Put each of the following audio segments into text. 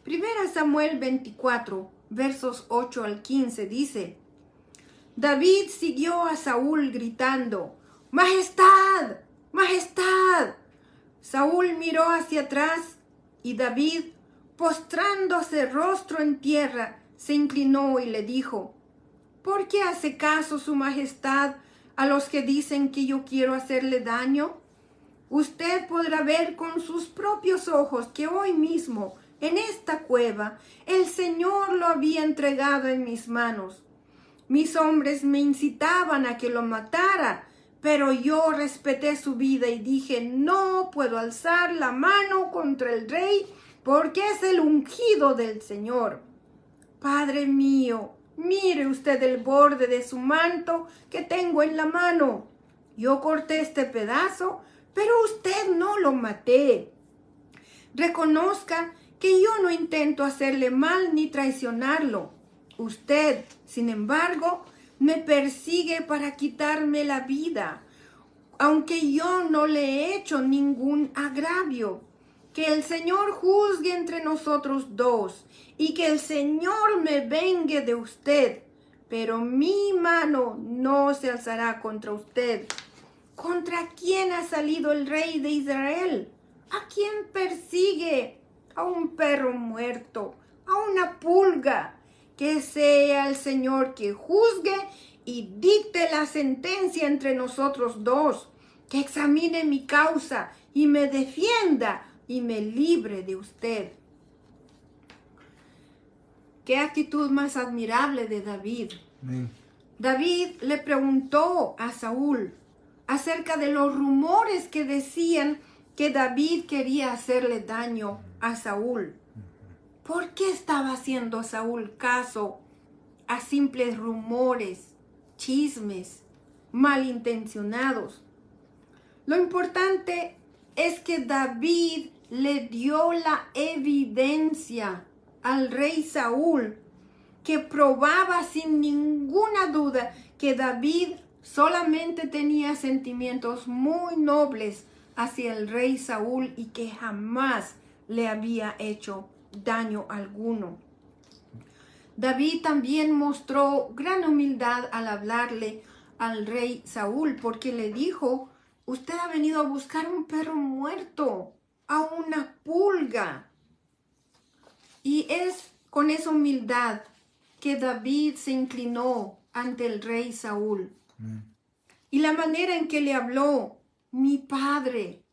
Primera Samuel 24, versos 8 al 15 dice: David siguió a Saúl gritando: ¡Majestad! ¡Majestad! Saúl miró hacia atrás y David, postrándose rostro en tierra, se inclinó y le dijo: ¿Por qué hace caso su majestad a los que dicen que yo quiero hacerle daño? Usted podrá ver con sus propios ojos que hoy mismo, en esta cueva, el Señor lo había entregado en mis manos. Mis hombres me incitaban a que lo matara, pero yo respeté su vida y dije: no puedo alzar la mano contra el rey porque es el ungido del Señor. Padre mío, mire usted el borde de su manto que tengo en la mano. Yo corté este pedazo, pero usted no lo maté. Reconozca que yo no intento hacerle mal ni traicionarlo. Usted, sin embargo, me persigue para quitarme la vida, aunque yo no le he hecho ningún agravio. Que el Señor juzgue entre nosotros dos y que el Señor me vengue de usted, pero mi mano no se alzará contra usted. ¿Contra quién ha salido el rey de Israel? ¿A quién persigue? A un perro muerto, a una pulga. Que sea el Señor que juzgue y dicte la sentencia entre nosotros dos. Que examine mi causa y me defienda y me libre de usted. Qué actitud más admirable de David. Amén. David le preguntó a Saúl acerca de los rumores que decían que David quería hacerle daño a Saúl. ¿Por qué estaba haciendo Saúl caso a simples rumores, chismes, malintencionados? Lo importante es que David le dio la evidencia al rey Saúl que probaba sin ninguna duda que David solamente tenía sentimientos muy nobles hacia el rey Saúl y que jamás le había hecho daño alguno. David también mostró gran humildad al hablarle al rey Saúl, porque le dijo: usted ha venido a buscar un perro muerto, a una pulga. Y es con esa humildad que David se inclinó ante el rey Saúl. Y la manera en que le habló: mi padre.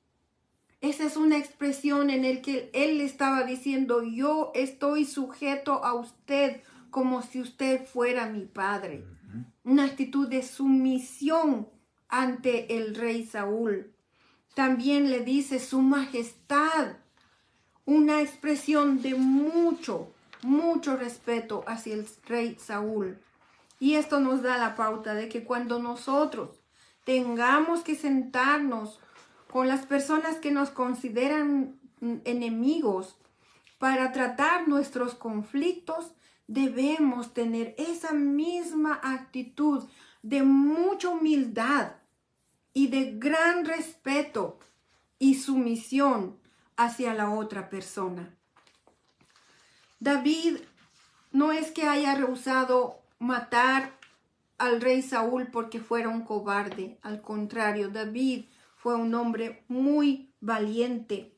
Esa es una expresión en la que él le estaba diciendo: yo estoy sujeto a usted como si usted fuera mi padre. Una actitud de sumisión ante el rey Saúl. También le dice su majestad, una expresión de mucho respeto hacia el rey Saúl. Y esto nos da la pauta de que cuando nosotros tengamos que sentarnos con las personas que nos consideran enemigos para tratar nuestros conflictos, debemos tener esa misma actitud de mucha humildad y de gran respeto y sumisión hacia la otra persona. David no es que haya rehusado matar al rey Saúl porque fuera un cobarde. Al contrario, David fue un hombre muy valiente,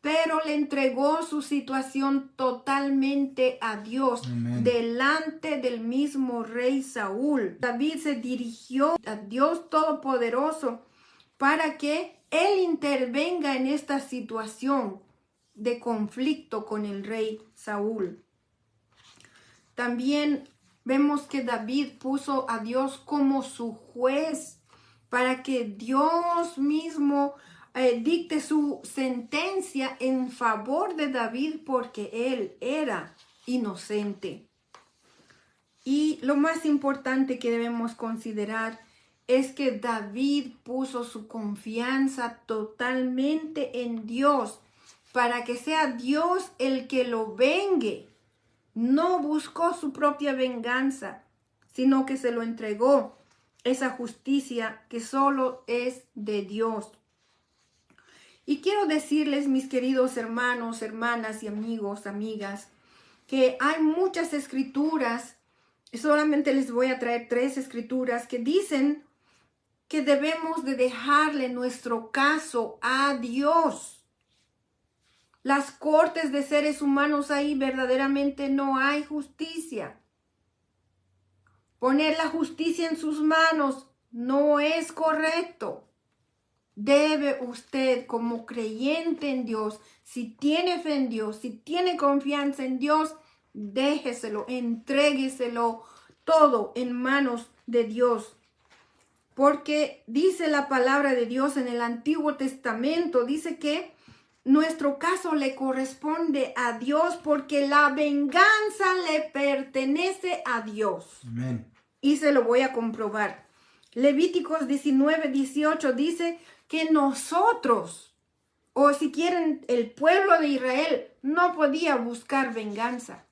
pero le entregó su situación totalmente a Dios. Amén. Delante del mismo rey Saúl. David se dirigió a Dios Todopoderoso para que él intervenga en esta situación de conflicto con el rey Saúl. También vemos que David puso a Dios como su juez para que Dios mismo dicte su sentencia en favor de David porque él era inocente. Y lo más importante que debemos considerar es que David puso su confianza totalmente en Dios para que sea Dios el que lo vengue. No buscó su propia venganza, sino que se lo entregó esa justicia que solo es de Dios. Y quiero decirles, mis queridos hermanos, hermanas y amigos, amigas, que hay muchas escrituras, solamente les voy a traer 3 escrituras que dicen que debemos de dejarle nuestro caso a Dios. Las cortes de seres humanos ahí verdaderamente no hay justicia. Poner la justicia en sus manos no es correcto. Debe usted, como creyente en Dios, si tiene fe en Dios, si tiene confianza en Dios, déjeselo, entrégueselo todo en manos de Dios. Porque dice la palabra de Dios en el Antiguo Testamento, dice que nuestro caso le corresponde a Dios porque la venganza le pertenece a Dios. Amén. Y se lo voy a comprobar. Levíticos 19:18 dice que nosotros, o si quieren el pueblo de Israel, no podía buscar venganza.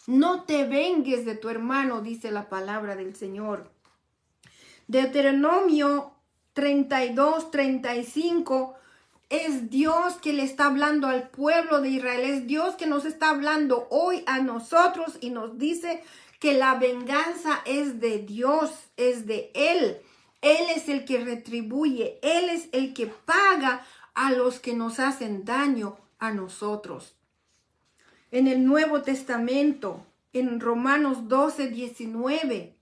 No te vengues de tu hermano, dice la palabra del Señor. Deuteronomio 32:35 es Dios que le está hablando al pueblo de Israel. Es Dios que nos está hablando hoy a nosotros y nos dice que la venganza es de Dios, es de Él. Él es el que retribuye, Él es el que paga a los que nos hacen daño a nosotros. En el Nuevo Testamento, en Romanos 12:19,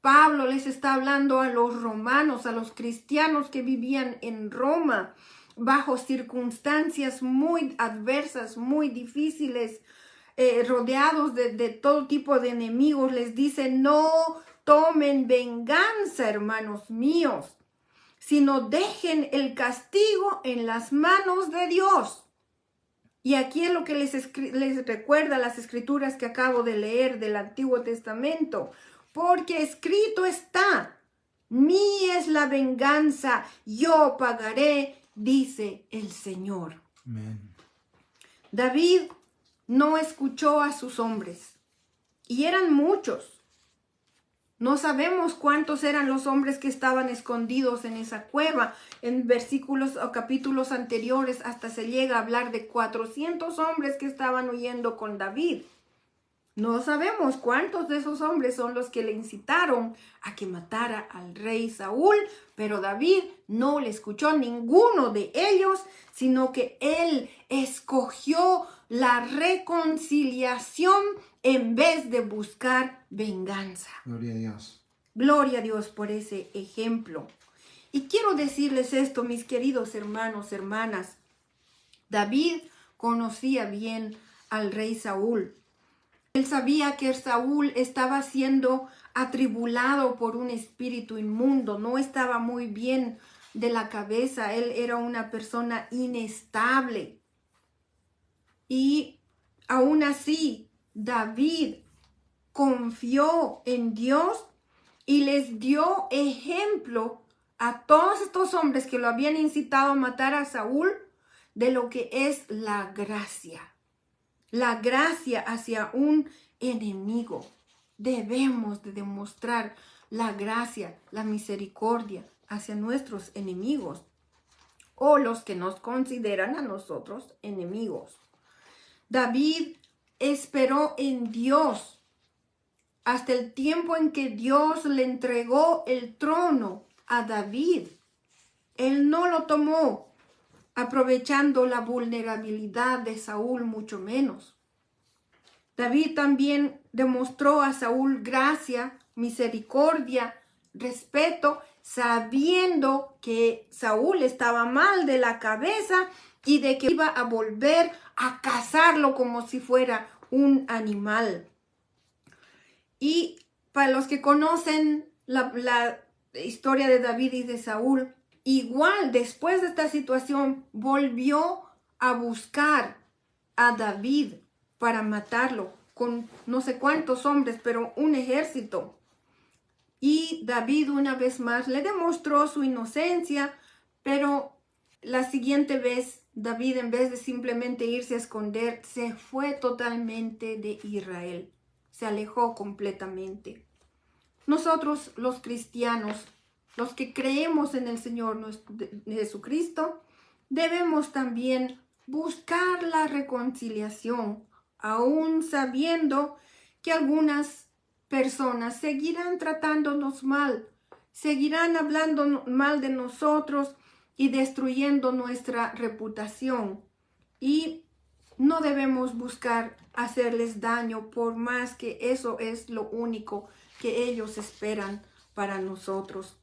Pablo les está hablando a los romanos, a los cristianos que vivían en Roma, bajo circunstancias muy adversas, muy difíciles, rodeados de todo tipo de enemigos. Les dice, no tomen venganza, hermanos míos, sino dejen el castigo en las manos de Dios. Y aquí es lo que les recuerda las escrituras que acabo de leer del Antiguo Testamento. Porque escrito está, mía es la venganza, yo pagaré, dice el Señor. Amén. David no escuchó a sus hombres, y eran muchos. No sabemos cuántos eran los hombres que estaban escondidos en esa cueva. En versículos o capítulos anteriores hasta se llega a hablar de 400 hombres que estaban huyendo con David. No sabemos cuántos de esos hombres son los que le incitaron a que matara al rey Saúl, pero David no le escuchó a ninguno de ellos, sino que él escogió la reconciliación en vez de buscar venganza. Gloria a Dios. Gloria a Dios por ese ejemplo. Y quiero decirles esto, mis queridos hermanos, hermanas. David conocía bien al rey Saúl. Él sabía que Saúl estaba siendo atribulado por un espíritu inmundo, no estaba muy bien de la cabeza, él era una persona inestable. Y aún así, David confió en Dios y les dio ejemplo a todos estos hombres que lo habían incitado a matar a Saúl de lo que es la gracia. La gracia hacia un enemigo. Debemos de demostrar la gracia, la misericordia hacia nuestros enemigos o los que nos consideran a nosotros enemigos. David esperó en Dios hasta el tiempo en que Dios le entregó el trono a David. Él no lo tomó aprovechando la vulnerabilidad de Saúl, mucho menos. David también demostró a Saúl gracia, misericordia, respeto, sabiendo que Saúl estaba mal de la cabeza y de que iba a volver a cazarlo como si fuera un animal. Y para los que conocen la historia de David y de Saúl, igual, después de esta situación, volvió a buscar a David para matarlo con no sé cuántos hombres, pero un ejército. Y David una vez más le demostró su inocencia, pero la siguiente vez David, en vez de simplemente irse a esconder, se fue totalmente de Israel. Se alejó completamente. Nosotros, los cristianos, los que creemos en el Señor Jesucristo, debemos también buscar la reconciliación, aún sabiendo que algunas personas seguirán tratándonos mal, seguirán hablando mal de nosotros y destruyendo nuestra reputación. Y no debemos buscar hacerles daño, por más que eso es lo único que ellos esperan para nosotros.